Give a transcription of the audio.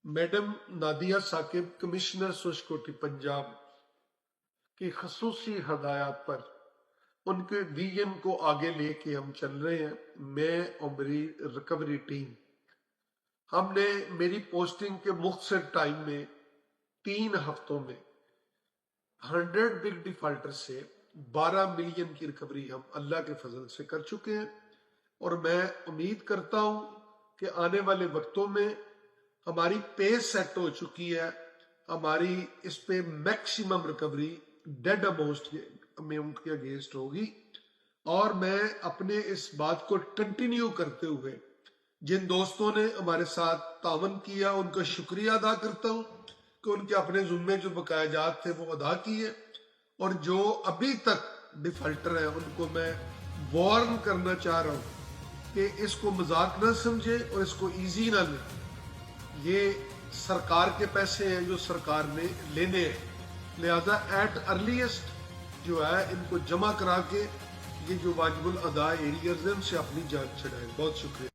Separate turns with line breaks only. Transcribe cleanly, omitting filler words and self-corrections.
Madam Nadia Saqib commissioner सुशकोटी Punjab की खसूसी हदायत पर उनके विजन को आगे लेके हम चल रहे हैं। मैं और मेरी रिकवरी टीम हमने मेरी पोस्टिंग के मुख्तसर टाइम में 3 हफ्तों में 100 बिग डिफॉल्टर से 12 मिलियन की रिकवरी हम अल्लाह के फजल से कर चुके हैं और मैं उम्मीद करता हूं कि आने वाले वक्तों में हमारी पेस सेट हो चुकी है। हमारी इस पे मैक्सिमम रिकवरी डेड अमाउंट के अगेंस्ट होगी और मैं अपने इस बात को कंटिन्यू करते हुए जिन दोस्तों ने हमारे साथ तावन किया उनका शुक्रिया अदा करता हूं कि उनके अपने जुम्मे जो बकायाजात थे वो अदा किए और जो अभी तक डिफॉल्टर है उनको मैं वार्न करना चाह रहा हूं कि इसको मजाक ना समझे और इसको इजी ना ले। ये सरकार के पैसे हैं जो सरकार ने लेने हैं, लिहाजा एट अर्लीस्ट जो है इनको जमा करा के ये जो वाजिबुल अदा एरियर्स हैं उनसे अपनी जान छुड़ाएं। बहुत शुक्रिया।